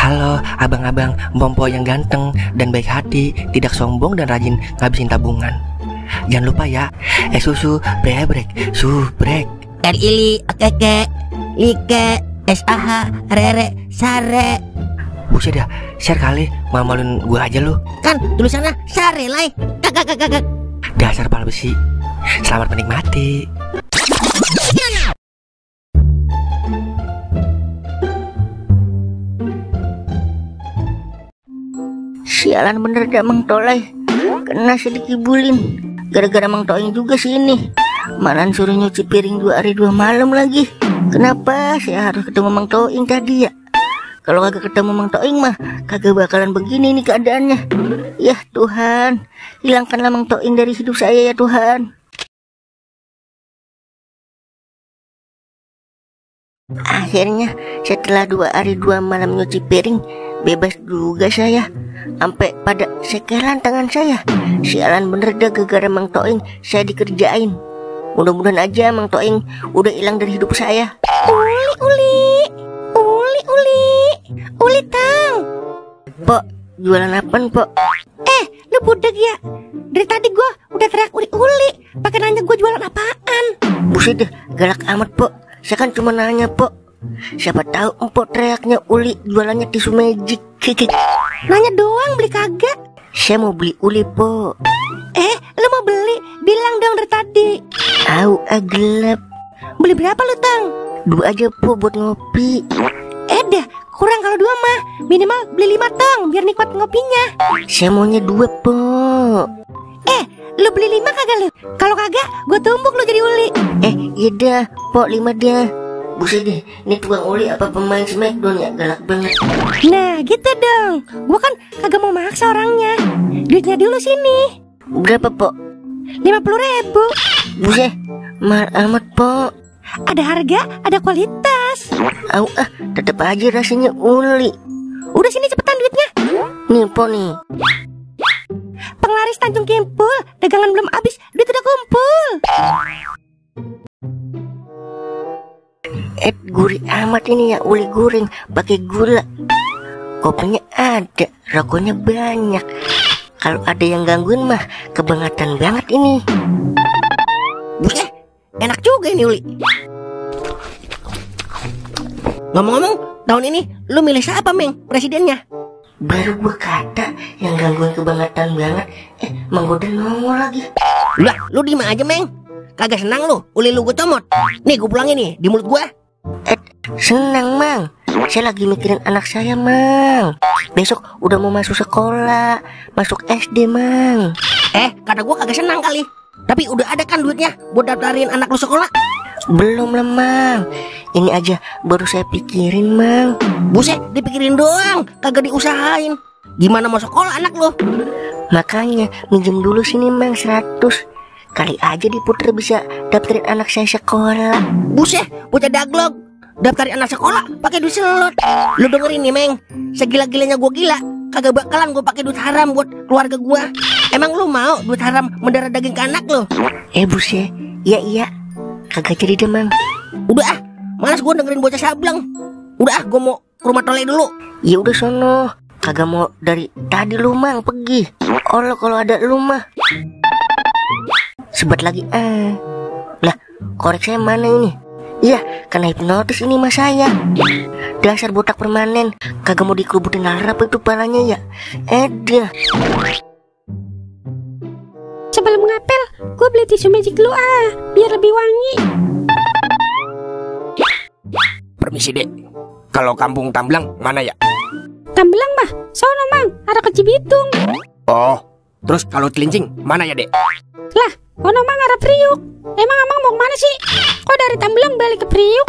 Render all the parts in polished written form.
Halo abang-abang Bompo yang ganteng dan baik hati, tidak sombong dan rajin ngabisin tabungan. Jangan lupa ya, susu brebrek, subrek. Ili, keke, like, SAH, rere, sare. Buset dah, share kali, malu-maluin gue aja lu. Kan tulisannya sare lai. Kakak. Dasar pala besi. Selamat menikmati. Sialan bener dah Mang Toleh, kena sedikit bulin. Gara-gara Mang Toing juga sih ini. Malah suruh nyuci piring 2 hari 2 malam lagi. Kenapa saya harus ketemu Mang Toing tadi ya? Kalau kagak ketemu Mang Toing mah kagak bakalan begini nih keadaannya. Ya Tuhan, hilangkanlah Mang Toing dari hidup saya ya Tuhan. Akhirnya setelah 2 hari 2 malam nyuci piring, bebas juga saya. Sampai pada sekelan tangan saya. Sialan bener dah, gara-gara Mang Toing saya dikerjain. Mudah-mudahan aja Mang Toing udah hilang dari hidup saya. Uli tang. Pok, jualan apaan Pok? Lu budak ya? Dari tadi gua udah teriak uli. Pakai nanya gua jualan apaan? Buset deh, galak amat Pok. Saya kan cuma nanya Pok. Siapa tahu empok teriaknya uli jualannya tisu magic. Nanya doang, beli kagak? Saya mau beli uli Pok. Lu mau beli? Bilang dong dari tadi. Gelap. Beli berapa lu tang? 2 aja Pok buat ngopi. Dah, kurang kalau 2 mah. Minimal beli 5 tang, biar nikmat ngopinya. Saya maunya 2 Pok. Lu beli 5 kagak lu? Kalau kagak, gua tumbuk lu jadi uli. Iya dah Pok, 5 dah. Buset deh, ini tukang uli apa pemain Smackdown ya, galak banget. Nah gitu dong, gua kan kagak mau maksa orangnya. Duitnya dulu sini. Berapa Pok? 50.000. Buset, mahal amat Pok. Ada harga, ada kualitas. Tetep aja rasanya uli. Udah sini cepetan duitnya. Nih Pok nih. Penglaris Tanjung Kimpul, dagangan belum habis, duit udah kumpul. Gurih amat ini ya, uli goreng pakai gula. Kopinya ada, rokoknya banyak. Kalau ada yang gangguin mah kebangetan banget ini. Buset, enak juga ini uli. Ngomong-ngomong, tahun ini lu milih siapa Meng, presidennya? Baru gua kata yang gangguin kebangetan banget, menggoda nongol lagi. Lah, lu diem aja Meng. Kagak senang lu, uli lu gue comot. Nih gue pulangin nih, di mulut gua. Senang Mang. Saya lagi mikirin anak saya Mang. Besok udah mau masuk sekolah, masuk SD Mang. Kata gua kagak senang kali. Tapi udah ada kan duitnya buat daftarin anak lu sekolah? Belum lah Mang. Ini aja baru saya pikirin Mang. Buset, dipikirin doang, kagak diusahain. Gimana mau sekolah anak lu? Makanya minjem dulu sini Mang 100. Kali aja diputer bisa daftarin anak saya sekolah. Buset, bocah daglog. Daftarin anak sekolah pakai duit selot. Lu dengerin nih Meng, segila-gilanya gua gila, kagak bakalan gua pakai duit haram buat keluarga gua. Emang lu mau duit haram mendarah daging ke anak lu? Buset, iya. Kagak jadi deh Mang. Udah malas gua dengerin bocah sableng. Udah gua mau ke rumah Toleh dulu. Ya udah sono. Kagak mau dari tadi lu Mang pergi. Allah kalau ada lu mah. Sebat lagi Lah, korek saya mana ini? Iya, kena hipnotis ini mas saya. Dasar botak permanen, kagak mau dikerubutin harap itu palanya ya. Dah. Sebelum ngapel, gue beli tisu magic dulu biar lebih wangi. Permisi dek, kalau kampung Tamblang mana ya? Tamblang mah, sono Mang, arah ke Cibitung. Oh, terus kalau Cilincing mana ya dek? Lah, ono Mang arah Priuk. Emang Amang mau kemana sih? Kok dari Tamblang balik ke Priuk?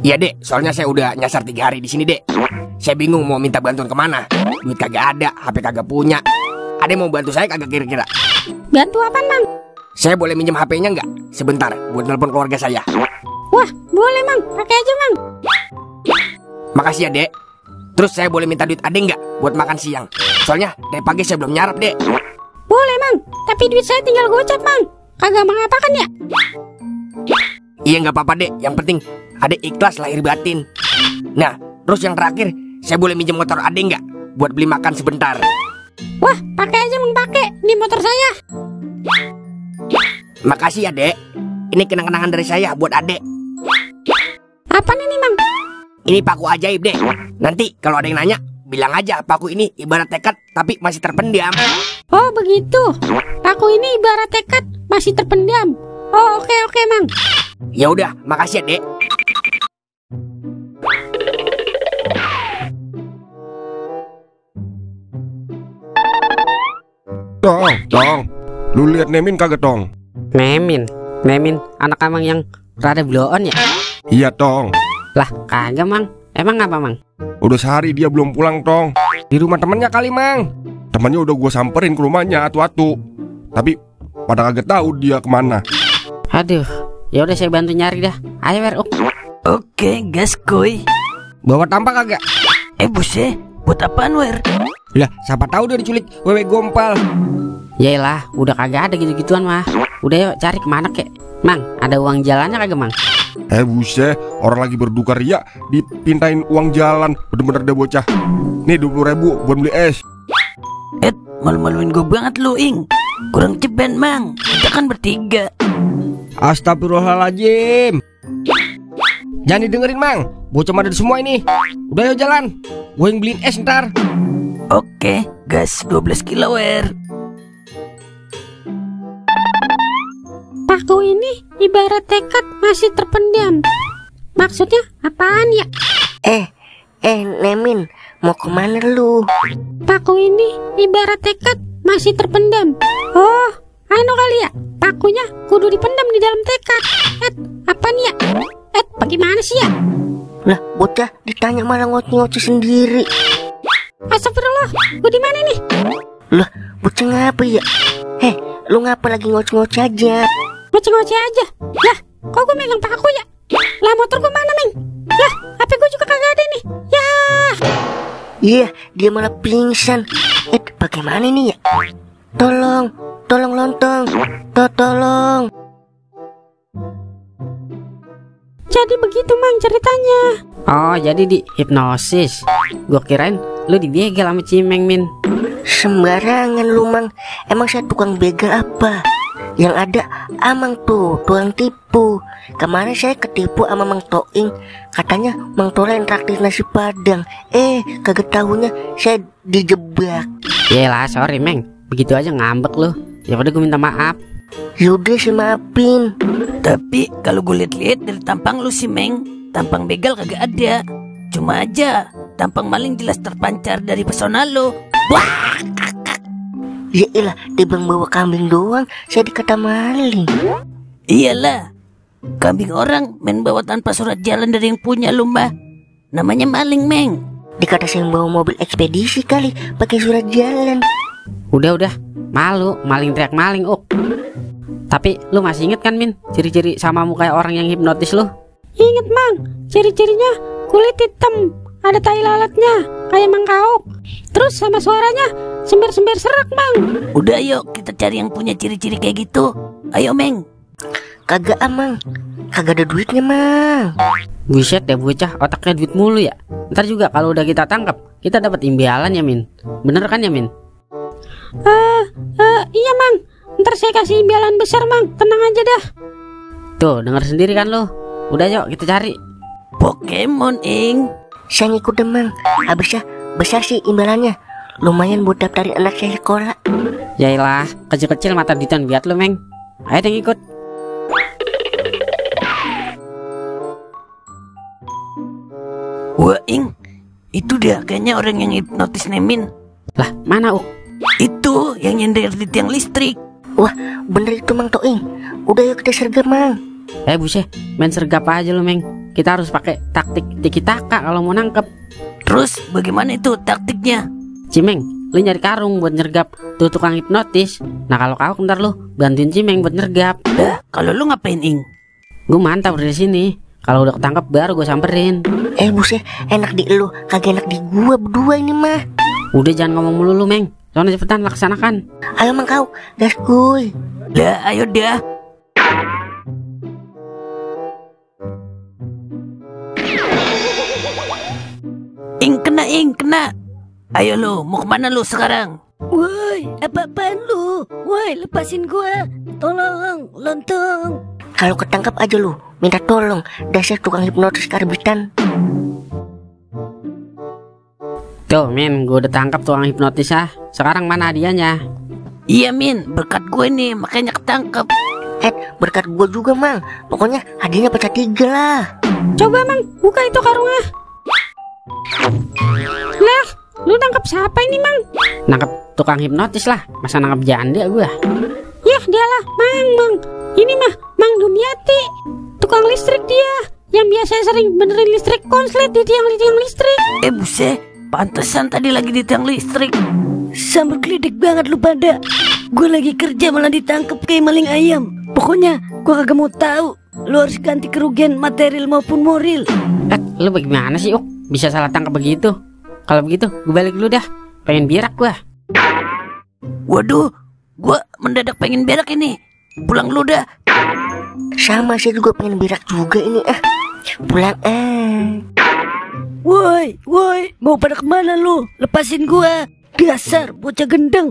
Iya dek, soalnya saya udah nyasar 3 hari di sini dek. Saya bingung mau minta bantuan kemana. Duit kagak ada, HP kagak punya. Ada yang mau bantu saya kagak kira-kira? Bantu apaan Mang? Saya boleh minjem HP-nya nggak? Sebentar, buat nelpon keluarga saya. Wah, boleh Mang, pakai aja Mang. Makasih ya dek. Terus saya boleh minta duit ade nggak buat makan siang? Soalnya dari pagi saya belum nyarap dek. Boleh Mang, tapi duit saya tinggal gocap Mang. Kagak mengapakan ya? Iya nggak apa-apa dek, yang penting ada ikhlas lahir batin. Nah, terus yang terakhir, saya boleh minjem motor Ade nggak? Buat beli makan sebentar. Wah, pakai aja Mang, pakai. Ini motor saya. Makasih ya, Dek. Ini kenang-kenangan dari saya buat Ade. Apa nih Mang? Ini paku ajaib, Dek. Nanti kalau ada yang nanya, bilang aja paku ini ibarat tekad tapi masih terpendam. Oh begitu. Paku ini ibarat tekad masih terpendam. Oh oke Mang. Ya udah, makasih ya, Dek. Tong, lu lihat Nemin kagak Tong? Nemin anak Amang yang rada bloon ya? Iya Tong, Lah kagak Mang. Emang apa Mang? udah sehari dia belum pulang Tong. Di rumah temennya kali Mang. Temennya udah gue samperin ke rumahnya atu-atu, tapi pada kagak tahu dia kemana. Aduh, ya udah saya bantu nyari dah. Ayo Wer. Oke, gas kuy. Bawa tampak kagak? Buset, buat apaan Wer? Lah, siapa tahu dia diculik wewe gompal. Yaelah, udah kagak ada gitu-gituan mah. Udah yuk cari kemana kek. Mang, ada uang jalannya kagak Mang? Buset, orang lagi berduka ria dipintain uang jalan. Bener-bener deh bocah. Nih 20.000 buat beli es. Malu-maluin gue banget lu, Ing. Kurang ceban, Mang. Kita kan bertiga. Astagfirullahaladzim. Jangan didengerin Mang, bocah ada semua ini. Udah yuk jalan, gue yang beliin es ntar. Oke, gas 12 kilo Wer. Paku ini ibarat tekad masih terpendam. Maksudnya apaan ya? Nemin, mau kemana lu? Paku ini ibarat tekad masih terpendam. Oh, anu kali ya. Pakunya kudu dipendam di dalam tekad. Apa nih ya? Bagaimana sih ya? Lah, bocah ditanya malah ngoceh-ngoceh sendiri. Astagfirullah, gue di mana nih? Lah, bocah ngapa ya? Lu ngapa lagi ngoceh-ngoceh aja? Ngoceh-ngoceh aja. Lah, kok gue megang paku ya? Lah, motor gue mana, Meng? Lah, HP gue juga kagak ada nih. Ya. Iya, dia malah pingsan. Bagaimana nih ya? Tolong lontong. Tolong. Jadi begitu, Mang, ceritanya. Oh, jadi di hipnosis. Gua kirain lu dibegal sama Cimeng, Min. Sembarangan lu, Mang. Emang saya tukang begal apa? Yang ada Amang tuh, tukang tipu. Kemarin saya ketipu sama Mang Toing. Katanya Mang Tola yang traktir nasi padang. Kagak tahunya saya dijebak. Yaelah, sorry, Meng. Begitu aja ngambek lu. Ya udah gue minta maaf. Yaudah sih, maafin. Tapi kalau gue lihat-lihat dari tampang lu sih, Meng, tampang begal kagak ada. Cuma aja tampang maling jelas terpancar dari pesona lu. Wah! Ya elah, dibang bawa kambing doang, saya dikata maling. Iyalah, kambing orang main bawa tanpa surat jalan dari yang punya lu mah. Namanya maling, Meng. Dikata saya bawa mobil ekspedisi kali, pakai surat jalan. Udah, malu, maling teriak maling, Tapi lu masih inget kan, Min? Ciri-ciri sama muka orang yang hipnotis lu? Ingat, Mang. Ciri-cirinya kulit hitam, ada tai lalatnya, kayak mangkauk. Terus sama suaranya sember-sember serak, Mang. Udah yuk kita cari yang punya ciri-ciri kayak gitu. Ayo, Meng. Kagak, Amang. Kagak ada duitnya, Mang. Buset deh bocah, otaknya duit mulu ya. Ntar juga kalau udah kita tangkap, kita dapat imbalan ya, Min. Bener kan ya, Min? Iya, Mang. Ntar saya kasih imbalan besar, Mang. Tenang aja dah. Tuh, denger sendiri kan lu. Udah yuk kita cari. Pokemon, Ing. Saya ngikut deh, Mang. Habisnya besar sih imbalannya. Lumayan buat daftarin anak saya sekolah. Yaelah, kecil-kecil mata duitan biar lu, Meng. Ayo deh ngikut. Wah, Ing. Itu dia kayaknya orang yang hipnotis Nemin. Lah, mana Itu yang nyender di tiang listrik. Wah, bener itu, Mang Toing. Udah yuk kita sergap, Mang. Buset, main sergap aja lu, Meng. Kita harus pakai taktik tiki-taka kalau mau nangkep. Terus bagaimana itu taktiknya? Cimeng, lu nyari karung buat nyergap tuh tukang hipnotis. Nah kalau kau ntar lu bantuin Cimeng buat nyergap. Dah, kalau lu ngapain, Ing? Gue mantap dari sini. Kalau udah ketangkep baru gue samperin. Buset, enak di lu, kagak enak di gua berdua ini mah. Udah jangan ngomong mulu lu, Meng. Soalnya cepetan laksanakan. Ayo, Mang, kau gas kuy. Lah, ayo dah. Ing, kena. Ayo lu, mau kemana lu sekarang? Woi, apa-apaan lu? Woi, lepasin gua. Tolong, lontong. Kalau ketangkap aja lu, minta tolong. Dasar tukang hipnotis karbitan. Tuh Min, gue udah tangkap tukang hipnotis ah. Sekarang mana hadiahnya? Iya Min, berkat gue nih makanya ketangkep. Berkat gua juga, Mang. Pokoknya hadiahnya pecah 3 lah. Coba Mang, buka itu karungnya. Lah, lu nangkap siapa ini Mang? Nangkep tukang hipnotis lah. Masa nangkep janda gua? Yah dialah, Mang. Ini mah Mang Dumiati, tukang listrik dia, yang biasa sering benerin listrik konslet di tiang listrik. Buset, pantesan tadi lagi di tiang listrik. Sambal geledek banget lu pada. Gue lagi kerja malah ditangkep kayak maling ayam. Pokoknya gue kagak mau tahu. Lu harus ganti kerugian material maupun moral. Lu bagaimana sih bisa salah tangkap begitu? Kalau begitu gue balik dulu dah. Pengen berak gua. Waduh, gue mendadak pengen berak ini. Pulang dulu dah. Sama sih juga pengen berak juga ini. Pulang. Woi, mau pada kemana lu? Lepasin gua. Dasar bocah gendeng.